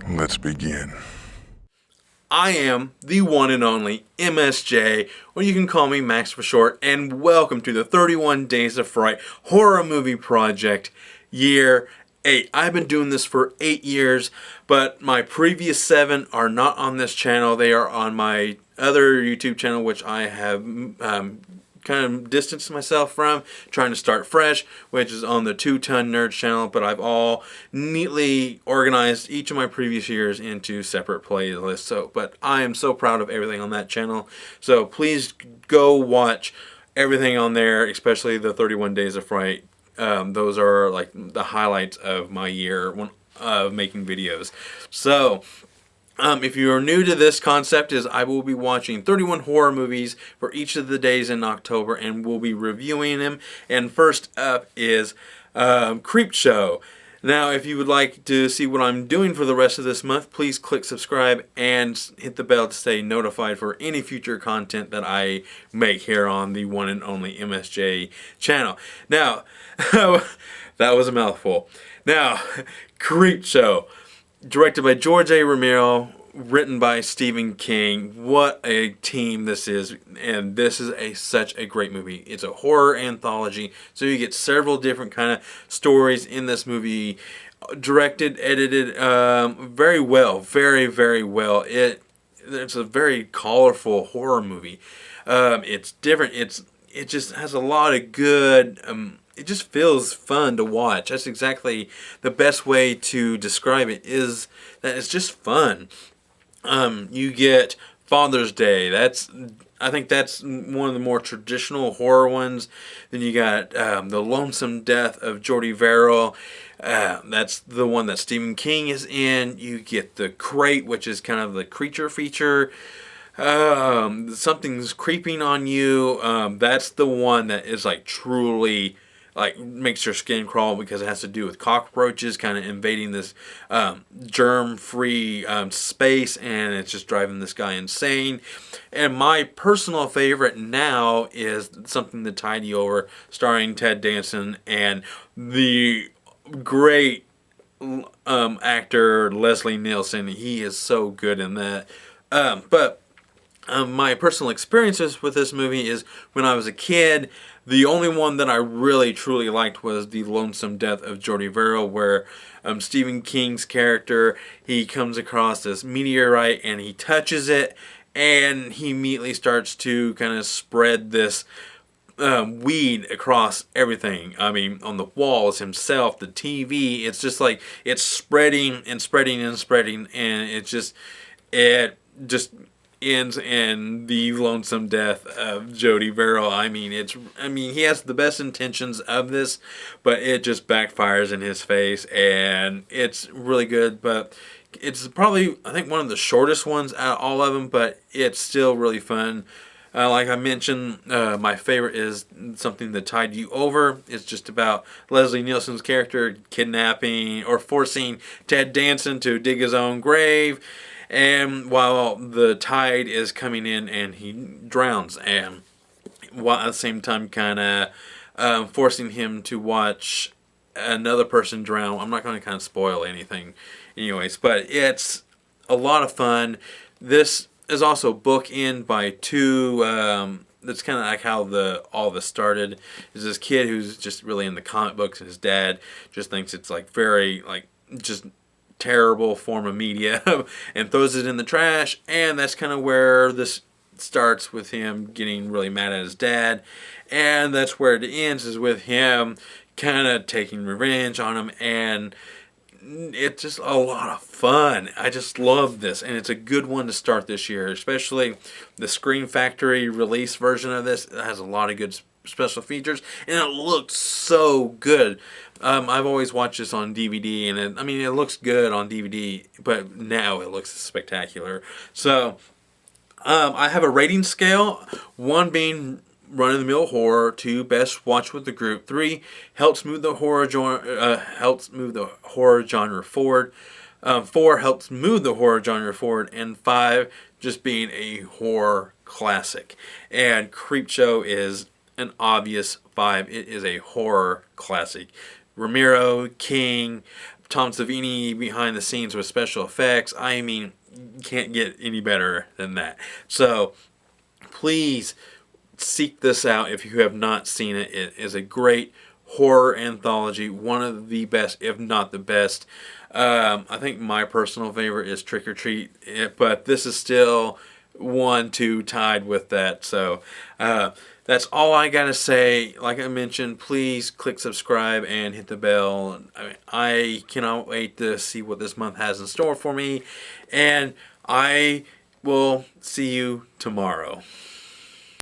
Let's begin. I am the one and only MSJ, or you can call me Max for short, and welcome to the 31 Days of Fright Horror Movie Project, Year 8. I've been doing this for 8 years, but my previous 7 are not on this channel. They are on my other YouTube channel, which I have kind of distanced myself from, trying to start fresh, which is on the 2-Ton Nerds channel, but I've all neatly organized each of my previous years into separate playlists. But I am so proud of everything on that channel, so please go watch everything on there, especially the 31 Days of Fright. Those are like the highlights of my year of making videos. So if you are new to this concept, I will be watching 31 horror movies for each of the days in October, and we'll be reviewing them. And first up is Creepshow. Now, if you would like to see what I'm doing for the rest of this month, please click subscribe and hit the bell to stay notified for any future content that I make here on the one and only MSJ channel. Now, that was a mouthful. Now, Creepshow. Directed by George A. Romero, written by Stephen King. What a team this is, and this is such a great movie. It's a horror anthology, so you get several different kind of stories in this movie. Directed, edited, very well, very well. It's a very colorful horror movie. It's different. It just has a lot of good. It just feels fun to watch. That's exactly the best way to describe it, is that it's just fun. You get Father's Day. I think that's one of the more traditional horror ones. Then you got The Lonesome Death of Jordy Verrill. That's the one that Stephen King is in. You get The Crate, which is kind of the creature feature. Something's creeping on you. That's the one that is like truly, like, makes your skin crawl, because it has to do with cockroaches kind of invading this germ-free space, and it's just driving this guy insane. And my personal favorite now is Something to Tide You Over, starring Ted Danson and the great actor Leslie Nielsen. He is so good in that. My personal experiences with this movie is, when I was a kid, the only one that I really truly liked was The Lonesome Death of Jordy Verrill, where Stephen King's character, he comes across this meteorite and he touches it, and he immediately starts to kind of spread this weed across everything. I mean, on the walls, himself, the TV. It's just like, it's spreading and spreading and spreading, and it just ends in the lonesome death of Jordy Verrill. I mean, he has the best intentions of this, but it just backfires in his face, and it's really good. But it's probably, I think, one of the shortest ones out of all of them, but it's still really fun. Like I mentioned, my favorite is Something to Tide You Over. It's just about Leslie Nielsen's character kidnapping or forcing Ted Danson to dig his own grave, and while the tide is coming in, and he drowns, and while at the same time kind of forcing him to watch another person drown. I'm not going to kind of spoil anything anyways, but it's a lot of fun. This is also bookended by two, that's kind of like how all this started. Is this kid who's just really into comic books, and his dad just thinks it's like very, like, just terrible form of media and throws it in the trash, and that's kind of where this starts, with him getting really mad at his dad, and that's where it ends, is with him kind of taking revenge on him, and it's just a lot of fun. I just love this, and it's a good one to start this year, especially the Scream Factory release version of this. It has a lot of good special features, and it looks so good. I've always watched this on DVD, and it looks good on DVD, but now it looks spectacular. So I have a rating scale: 1 being run-of-the-mill horror, 2 best watch with the group, 3 helps move the horror genre forward, 4 helps move the horror genre forward, and 5 just being a horror classic. And Creepshow is an obvious 5. It is a horror classic. Ramiro, King, Tom Savini behind the scenes with special effects. I mean, you can't get any better than that. So please seek this out if you have not seen it. It is a great horror anthology, one of the best, if not the best. I think my personal favorite is Trick or Treat, but this is still 1-2 tied with that. So that's all I gotta say. Like I mentioned, please click subscribe and hit the bell. I cannot wait to see what this month has in store for me, and I will see you tomorrow.